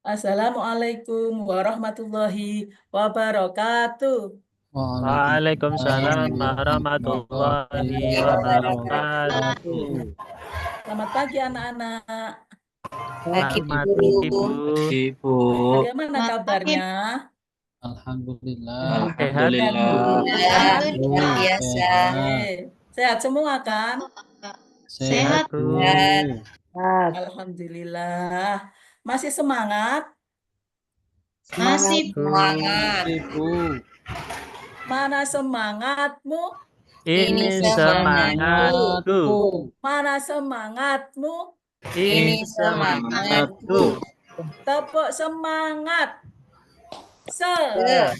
Assalamualaikum warahmatullahi wabarakatuh. Waalaikumsalam warahmatullahi wabarakatuh. Selamat pagi anak-anak. Pagi, Selamat Bu. pagi, Bu. Ibu. Bagaimana kabarnya? Sehat, Alhamdulillah. Bu. Luar biasa. Sehat semua kan? Sehat, Bu. Alhamdulillah. Masih semangat? Masih semangat. Mana semangatmu? Ini semangatku. Mana semangatmu? Ini semangatku. Tepuk semangat. Semangat.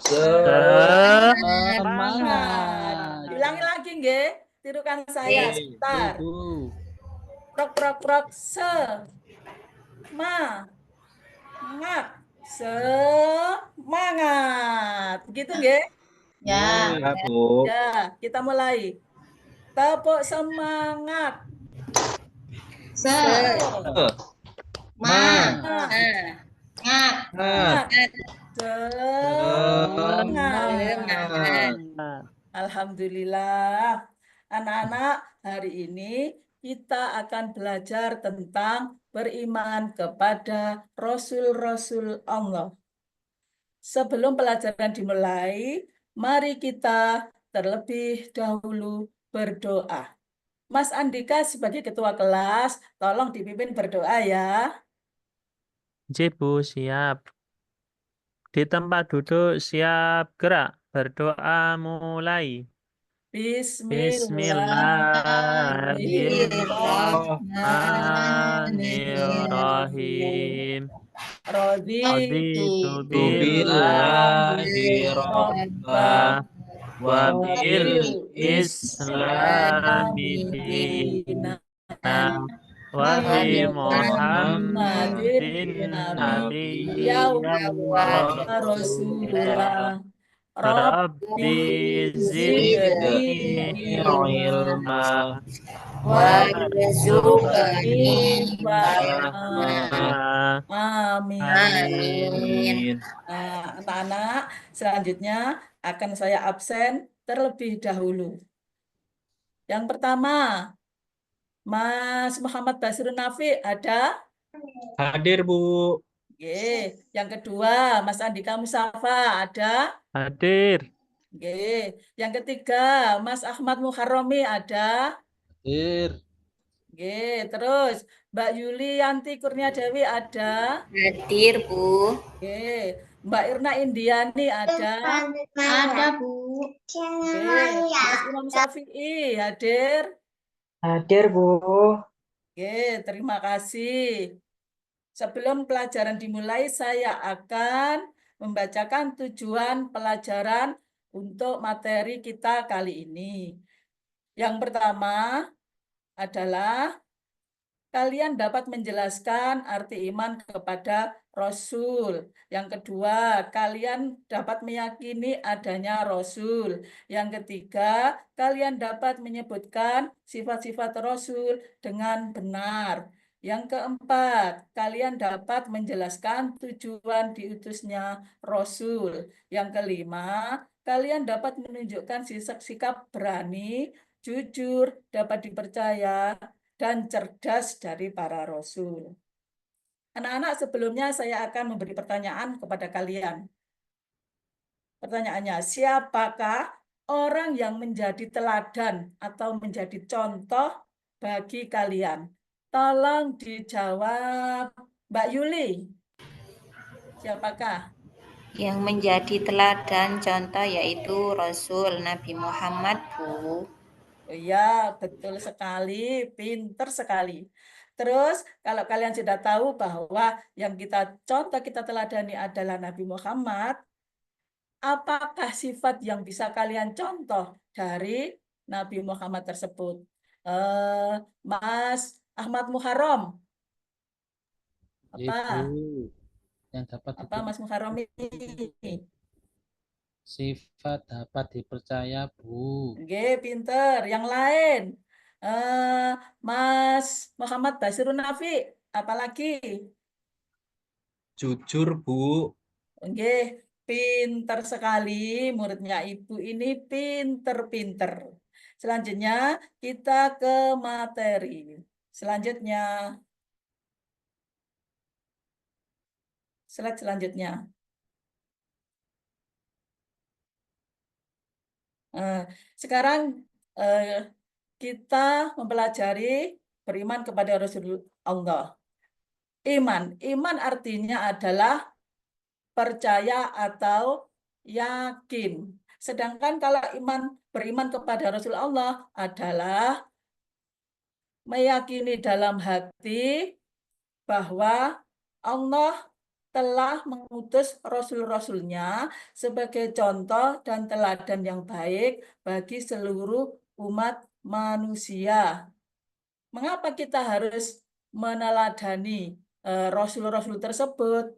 Semangat. Ulangi lagi nggih. Tirukan saya sebentar. Prok prok prok semangat. Begitu nggih? Ya. Bu. Ya, kita mulai. Tepuk semangat. Semangat. Semangat. Alhamdulillah. Anak-anak, hari ini kita akan belajar tentang beriman kepada Rasul-Rasul Allah. Sebelum pelajaran dimulai, mari kita terlebih dahulu berdoa. Mas Andika sebagai ketua kelas, tolong dipimpin berdoa ya. Bu, siap. Di tempat duduk siap gerak. Berdoa mulai. Bismillahirrahmanirrahim. Raditu billahi rabba wa bil islami dina wa bi Muhammadin nabiyyan wa Rasulullah. Rabbi zidni ilma warzuqni Amin. Anak-anak, selanjutnya akan saya absen terlebih dahulu. Yang pertama, Mas Muhammad Basirun Nafi ada? Hadir, Bu. Oke. Yang kedua, Mas Andika Musafa ada? Hadir. Oke. Yang ketiga, Mas Ahmad Muharrami ada? Hadir. Oke. Terus, Mbak Yulianti Kurnia Dewi ada? Hadir, Bu. Oke. Mbak Irna Indiani ada? Ada, Bu. Oke. Mas Imam Syafi'i hadir? Hadir, Bu. Oke, terima kasih. Sebelum pelajaran dimulai, saya akan membacakan tujuan pelajaran untuk materi kita kali ini. Yang pertama adalah kalian dapat menjelaskan arti iman kepada Rasul. Yang kedua, kalian dapat meyakini adanya Rasul. Yang ketiga, kalian dapat menyebutkan sifat-sifat Rasul dengan benar. Yang keempat, kalian dapat menjelaskan tujuan diutusnya Rasul. Yang kelima, kalian dapat menunjukkan sikap berani, jujur, dapat dipercaya, dan cerdas dari para rasul. Anak-anak, sebelumnya saya akan memberi pertanyaan kepada kalian. Pertanyaannya, siapakah orang yang menjadi teladan atau menjadi contoh bagi kalian? Tolong dijawab, Mbak Yuli. Siapakah? Yang menjadi teladan contoh yaitu Rasul Nabi Muhammad, Bu. Iya, betul sekali, pinter sekali. Terus, kalau kalian sudah tahu bahwa yang kita contoh, kita teladani adalah Nabi Muhammad, apakah sifat yang bisa kalian contoh dari Nabi Muhammad tersebut? Mas Ahmad Muharram. Apa? Yang dapat Apa Mas Muharram ini? Sifat dapat dipercaya, Bu. Oke, pinter. Yang lain? Mas Muhammad Basirun Nafi, apalagi? Jujur, Bu. Oke, pinter sekali muridnya Ibu ini pinter-pinter. Selanjutnya kita ke materi. Selanjutnya, slide selanjutnya. Sekarang kita mempelajari beriman kepada Rasulullah. Iman artinya adalah percaya atau yakin. Sedangkan kalau beriman kepada Rasulullah adalah meyakini dalam hati bahwa Allah telah mengutus rasul-rasulnya sebagai contoh dan teladan yang baik bagi seluruh umat manusia. Mengapa kita harus meneladani rasul-rasul tersebut?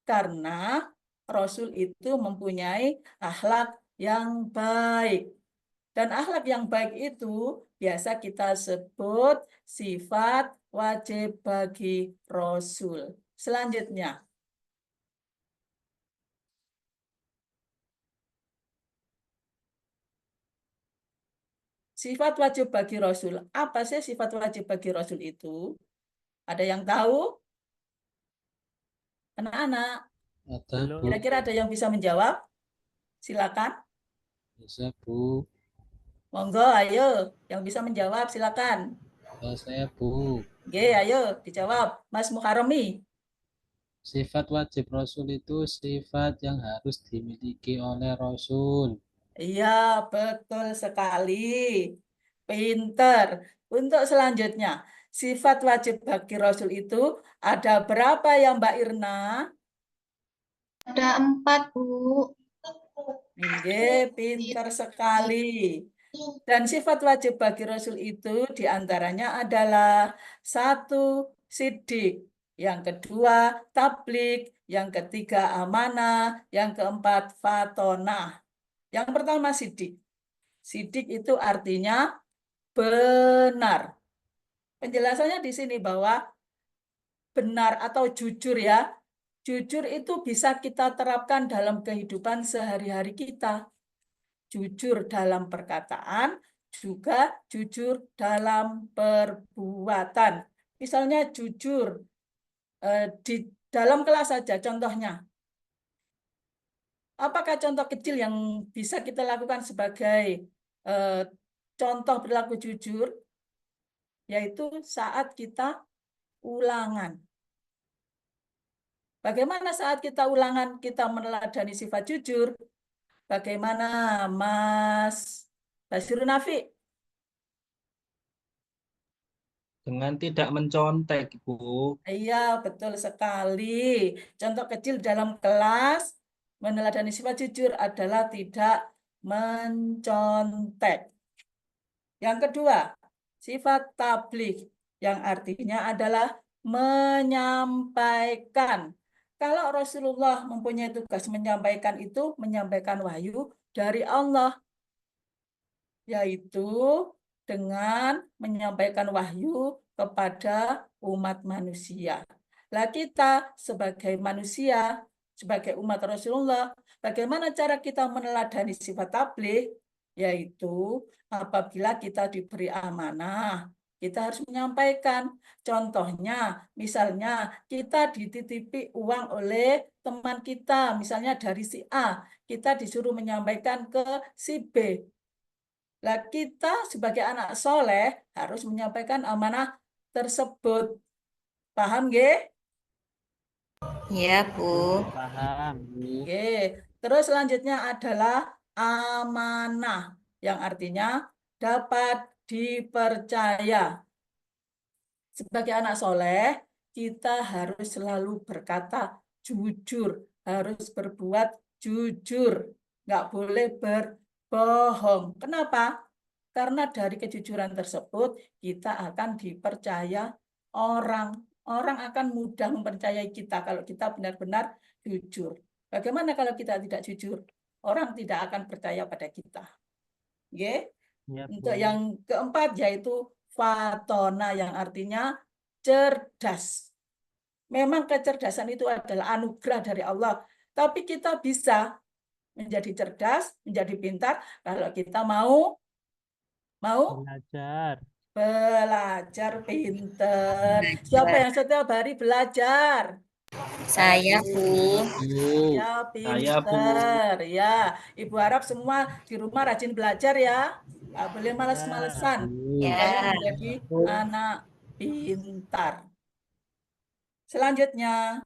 Karena rasul itu mempunyai akhlak yang baik. Dan akhlak yang baik itu biasa kita sebut sifat wajib bagi rasul. Selanjutnya, sifat wajib bagi rasul. Apa sih sifat wajib bagi rasul itu? Ada yang tahu? Anak-anak, Ada, Belum. Bu. kira-kira ada yang bisa menjawab? Silakan. Bisa, Bu. Monggo, ayo. Yang bisa menjawab, silakan. Saya, Bu. Oke, ayo dijawab. Mas Muharrami. Sifat wajib Rasul itu sifat yang harus dimiliki oleh Rasul. Iya, betul sekali. Pinter. Untuk selanjutnya, sifat wajib bagi Rasul itu ada berapa ya Mbak Irna? Ada 4, Bu. Oke, pinter sekali. Dan sifat wajib bagi Rasul itu diantaranya adalah 1, sidik, yang kedua tablik, yang ketiga amanah, yang keempat fatonah. Yang pertama sidik. Sidik itu artinya benar. Penjelasannya di sini bahwa benar atau jujur ya. Jujur itu bisa kita terapkan dalam kehidupan sehari-hari kita. Jujur dalam perkataan, juga jujur dalam perbuatan. Misalnya jujur di dalam kelas saja contohnya. Apakah contoh kecil yang bisa kita lakukan sebagai contoh perilaku jujur? Yaitu saat kita ulangan. Bagaimana saat kita ulangan kita meneladani sifat jujur? Bagaimana Mas Basirun Nafi? Dengan tidak mencontek, Bu. Iya, betul sekali. Contoh kecil dalam kelas meneladani sifat jujur adalah tidak mencontek. Yang kedua, sifat tabligh yang artinya adalah menyampaikan. Kalau Rasulullah mempunyai tugas menyampaikan itu, menyampaikan wahyu dari Allah, yaitu dengan menyampaikan wahyu kepada umat manusia. Lah kita sebagai manusia, sebagai umat Rasulullah, bagaimana cara kita meneladani sifat tabligh? Yaitu apabila kita diberi amanah, kita harus menyampaikan. Contohnya, misalnya kita dititipi uang oleh teman kita, misalnya dari si A, kita disuruh menyampaikan ke si B. Lah kita sebagai anak soleh harus menyampaikan amanah tersebut. Paham nggih? Ya, Bu. Paham. Oke. Terus selanjutnya adalah amanah yang artinya dapat dipercaya. Sebagai anak soleh, kita harus selalu berkata jujur, harus berbuat jujur, nggak boleh berbohong. Kenapa? Karena dari kejujuran tersebut kita akan dipercaya orang. Orang akan mudah mempercayai kita kalau kita benar-benar jujur. Bagaimana kalau kita tidak jujur? Orang tidak akan percaya pada kita. Oke? Ya, Untuk Bu. yang keempat yaitu fatona yang artinya cerdas. Memang kecerdasan itu adalah anugerah dari Allah, tapi kita bisa menjadi cerdas, menjadi pintar kalau kita mau Belajar. belajar pintar. Siapa Belajar. yang setiap hari belajar? Saya, Bu. Ya, Saya, Bu. pintar. Ya, Ibu harap semua di rumah rajin belajar ya. Nggak boleh Ya. malas-malesan supaya Ya. menjadi anak pintar. Selanjutnya,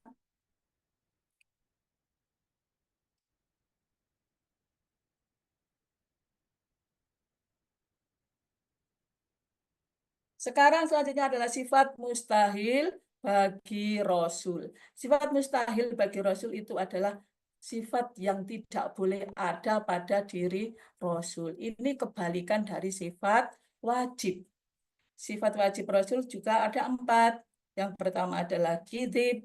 sekarang selanjutnya adalah sifat mustahil bagi Rasul. Sifat mustahil bagi Rasul itu adalah sifat yang tidak boleh ada pada diri Rasul. Ini kebalikan dari sifat wajib. Sifat wajib Rasul juga ada 4. Yang pertama adalah kidib,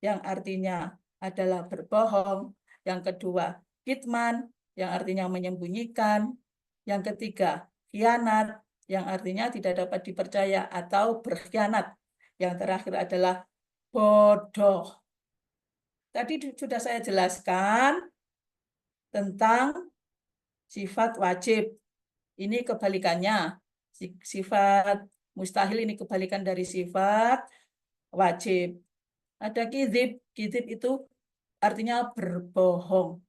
yang artinya adalah berbohong. Yang kedua, kitman, yang artinya menyembunyikan. Yang ketiga, khianat, yang artinya tidak dapat dipercaya atau berkhianat. Yang terakhir adalah bodoh. Tadi sudah saya jelaskan tentang sifat wajib. Ini kebalikannya. Sifat mustahil ini kebalikan dari sifat wajib. Ada kizib. Kizib itu artinya berbohong.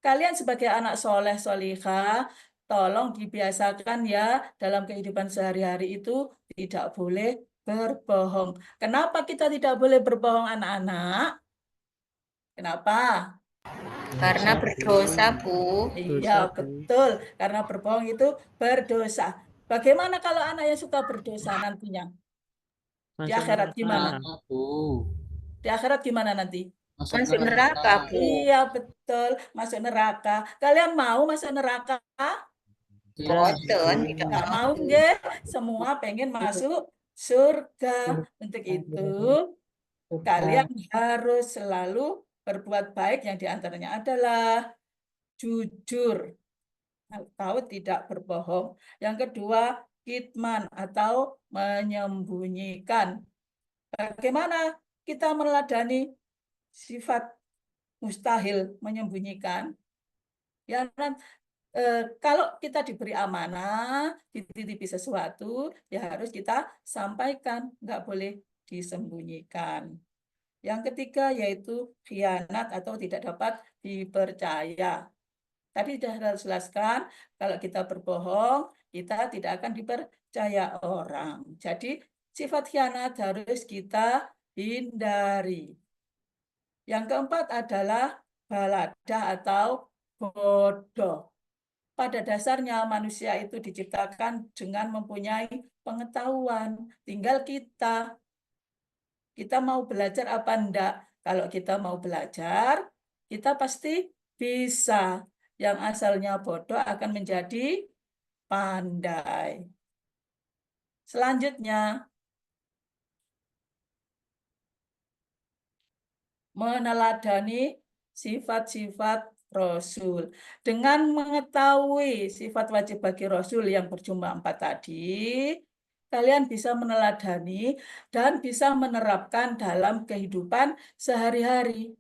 Kalian sebagai anak soleh solihah, tolong dibiasakan ya dalam kehidupan sehari-hari itu tidak boleh berbohong. Kenapa kita tidak boleh berbohong anak-anak? Kenapa? Karena berdosa, Bu. Iya, Dosa, Bu. betul. Karena berbohong itu berdosa. Bagaimana kalau anak yang suka berdosa nantinya? Di Masuk akhirat neraka. gimana? Bu. Di akhirat gimana nanti? Masuk neraka, Bu. Iya, betul. Masuk neraka. Kalian mau masuk neraka? Boten, tidak Nggak mau, mau. nggih. Semua pengen masuk surga. Untuk itu, kalian harus selalu berbuat baik yang diantaranya adalah jujur atau tidak berbohong. Yang kedua, kitman atau menyembunyikan. Bagaimana kita meneladani sifat mustahil menyembunyikan? Ya, kalau kita diberi amanah, dititipi sesuatu, ya harus kita sampaikan, nggak boleh disembunyikan. Yang ketiga yaitu khianat atau tidak dapat dipercaya. Tadi sudah saya jelaskan, kalau kita berbohong, kita tidak akan dipercaya orang. Jadi sifat khianat harus kita hindari. Yang keempat adalah baladah atau bodoh. Pada dasarnya manusia itu diciptakan dengan mempunyai pengetahuan. Tinggal kita mau belajar apa enggak. Kalau kita mau belajar, kita pasti bisa. Yang asalnya bodoh akan menjadi pandai. Selanjutnya, meneladani sifat-sifat Rasul. Dengan mengetahui sifat wajib bagi Rasul yang berjumlah 4 tadi, kalian bisa meneladani dan bisa menerapkan dalam kehidupan sehari-hari.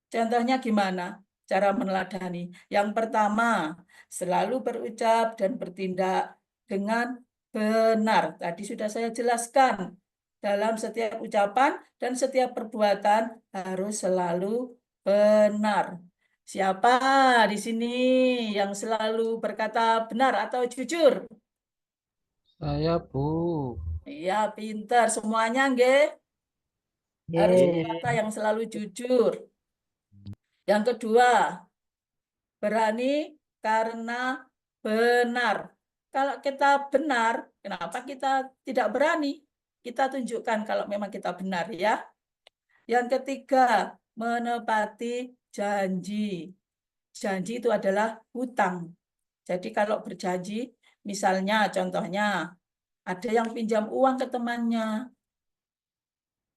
Contohnya gimana cara meneladani? Yang pertama, selalu berucap dan bertindak dengan benar. Tadi sudah saya jelaskan. Dalam setiap ucapan dan setiap perbuatan harus selalu benar. Siapa di sini yang selalu berkata benar atau jujur? Saya, Bu. Iya, pintar. Semuanya, nggih. Harus berkata yang selalu jujur. Yang kedua, berani karena benar. Kalau kita benar, kenapa kita tidak berani? Kita tunjukkan kalau memang kita benar ya. Yang ketiga, menepati janji. Janji itu adalah hutang. Jadi kalau berjanji, misalnya contohnya, ada yang pinjam uang ke temannya,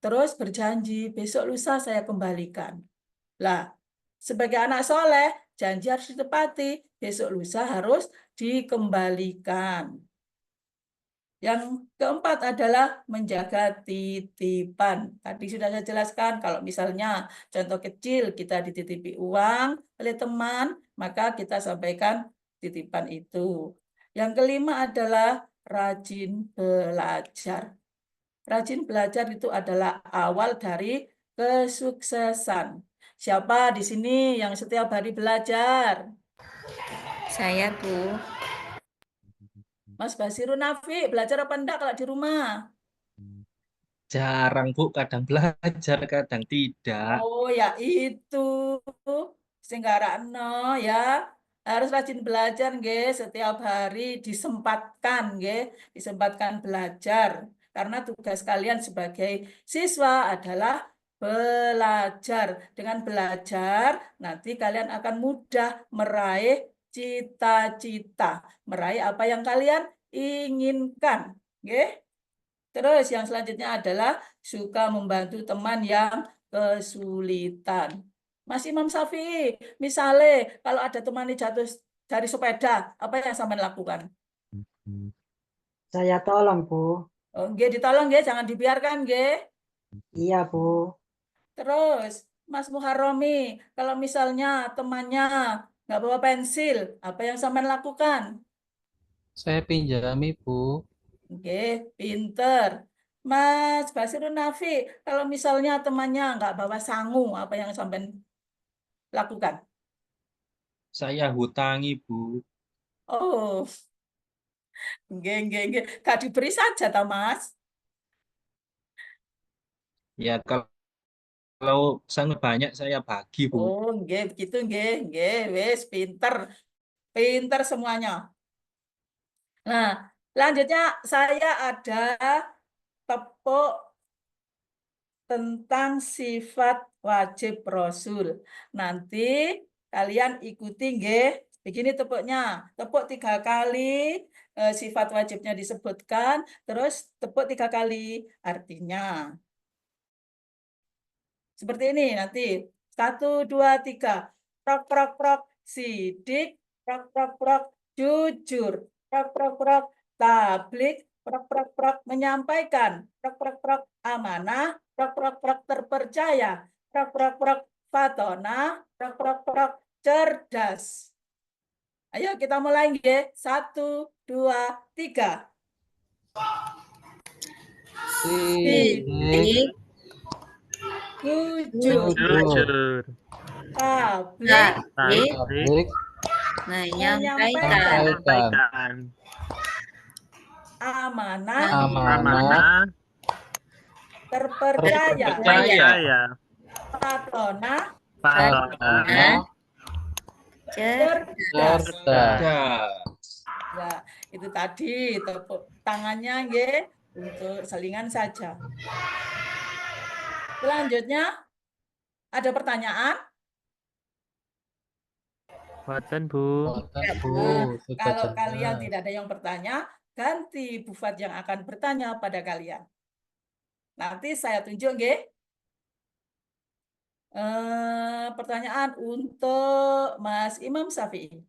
terus berjanji, besok lusa saya kembalikan. Lah, sebagai anak soleh, janji harus ditepati, besok lusa harus dikembalikan. Yang keempat adalah menjaga titipan. Tadi sudah saya jelaskan, kalau misalnya contoh kecil kita dititipi uang oleh teman, maka kita sampaikan titipan itu. Yang kelima adalah rajin belajar. Rajin belajar itu adalah awal dari kesuksesan. Siapa di sini yang setiap hari belajar? Saya, Bu. Mas Basirun Nafi, belajar apa enggak kalau di rumah? Jarang, Bu. Kadang belajar, kadang tidak. Oh ya itu, no ya. Harus rajin belajar nggih, setiap hari disempatkan nggih, disempatkan belajar. Karena tugas kalian sebagai siswa adalah belajar. Dengan belajar, nanti kalian akan mudah meraih cita-cita, meraih apa yang kalian inginkan, nggih. Terus yang selanjutnya adalah suka membantu teman yang kesulitan. Mas Imam Syafi'i, misalnya kalau ada teman yang jatuh dari sepeda, apa yang sampean lakukan? Saya tolong, Bu. Oh, nggih, ditolong nggih, jangan dibiarkan nggih. Iya, Bu. Terus Mas Muharromi, kalau misalnya temannya nggak bawa pensil, apa yang sampean lakukan? Saya pinjami, Bu. Oke, pinter. Mas Basirun Nafi, kalau misalnya temannya nggak bawa sangu, apa yang sampean lakukan? Saya hutangi, Bu. Oh, nggih. Gak diberi saja, ta, Mas. Ya, kalau sangat banyak saya bagi, Bu. Oh, nggih, begitu nggih, wis pinter. Pinter semuanya. Nah, selanjutnya saya ada tepuk tentang sifat wajib Rasul. Nanti kalian ikuti nggih. Begini tepuknya. Tepuk 3 kali, sifat wajibnya disebutkan, terus tepuk 3 kali artinya. Seperti ini nanti. 1, 2, 3. Prok, prok, prok, sidik. Prok, prok, prok, jujur. Prok, prok, prok, tablik. Prok, prok, prok, menyampaikan. Prok, prok, prok, amanah. Prok, prok, prok, terpercaya. Prok, prok, prok, fatona. Prok, prok, prok, cerdas. Ayo kita mulai nggih. 1, 2, 3. Sidik, Jujur. Jujur. Tablik. Tablik, tablik, menyampaikan. Sampaikan. Amanah. amanah, Amanah. Terpercaya. Percaya. Fatona. Fatona. Cerdas. cerdas. Ya, itu tadi tepuk tangannya nggih untuk selingan saja. Selanjutnya ada pertanyaan? Boten, Bu. Boten, Bu. Sudah Kalau jelas. kalian tidak ada yang bertanya, ganti Bufat yang akan bertanya pada kalian. Nanti saya tunjuk nggih. Pertanyaan untuk Mas Imam Syafi'i.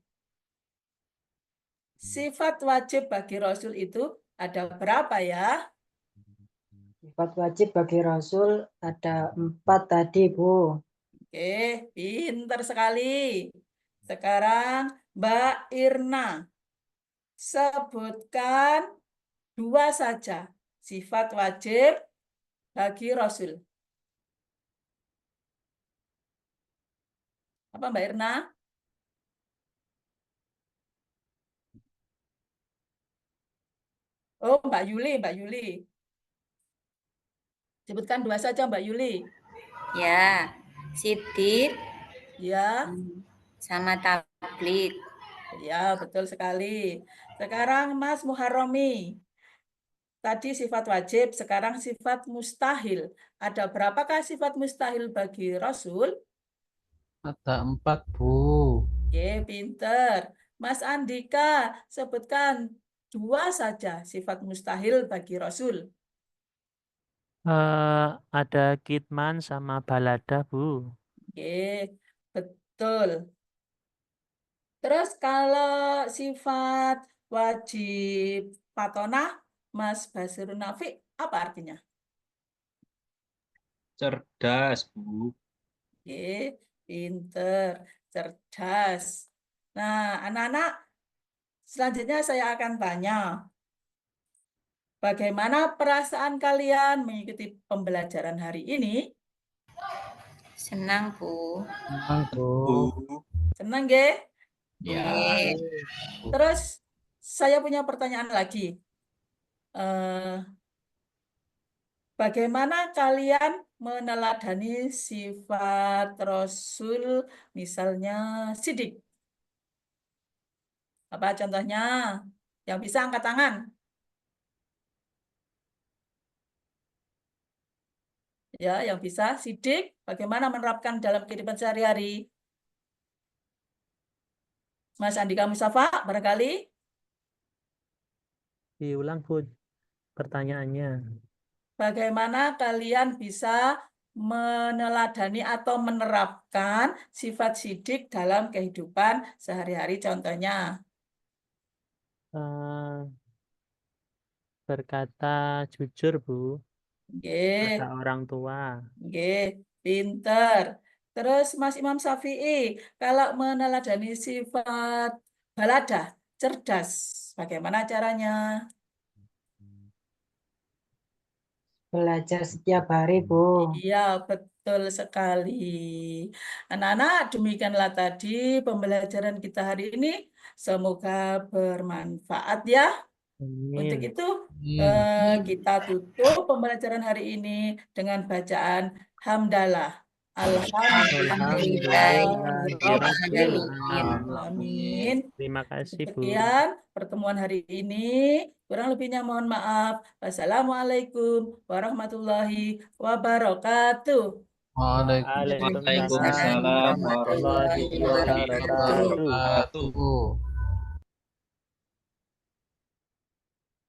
Sifat wajib bagi Rasul itu ada berapa ya? Sifat wajib bagi Rasul ada 4 tadi, Bu. Oke, pinter sekali. Sekarang Mbak Irna, sebutkan 2 saja sifat wajib bagi Rasul. Apa Mbak Irna? Oh, Mbak Yuli. Sebutkan 2 saja Mbak Yuli. Ya, sidik Ya, sama tablik. ya betul sekali. Sekarang Mas Muharromi. Tadi sifat wajib, sekarang sifat mustahil. Ada berapakah sifat mustahil bagi Rasul? Ada 4, Bu. Oke, pinter. Mas Andika, sebutkan 2 saja sifat mustahil bagi Rasul. Ada kitman sama balada, Bu. Oke, betul. Terus kalau sifat wajib patonah, Mas Basirun Nafi, apa artinya? Cerdas, Bu. Oke, pinter, cerdas. Nah, anak-anak, selanjutnya saya akan tanya, bagaimana perasaan kalian mengikuti pembelajaran hari ini? Senang, Bu. Senang, Bu. Bu. Senang, nggih? Nggih. Terus saya punya pertanyaan lagi. Eh, Bagaimana kalian meneladani sifat Rasul, misalnya sidik? Apa contohnya? Yang bisa angkat tangan. Ya, yang bisa sidik, bagaimana menerapkan dalam kehidupan sehari-hari? Mas Andika Mustafa, barangkali? Diulang, Bu, pertanyaannya. Bagaimana kalian bisa meneladani atau menerapkan sifat sidik dalam kehidupan sehari-hari? Contohnya, Eh, berkata jujur, Bu, nggih, pada orang tua. nggih, pinter. Terus Mas Imam Syafi'i, kalau meneladani sifat baladah, cerdas, bagaimana caranya? Belajar setiap hari, Bu. Iya, betul sekali. Anak-anak, demikianlah tadi pembelajaran kita hari ini. Semoga bermanfaat ya. Untuk Amin. itu, Amin. kita tutup pembelajaran hari ini dengan bacaan hamdalah. Alhamdulillahirabbil alamin. Terima kasih, Bu. Sekian pertemuan hari ini. Kurang lebihnya mohon maaf. Wassalamualaikum warahmatullahi wabarakatuh. Waalaikumsalam Waalaikumsalam warahmatullahi warahmatullahi wabarakatuh. wabarakatuh. wabarakatuh.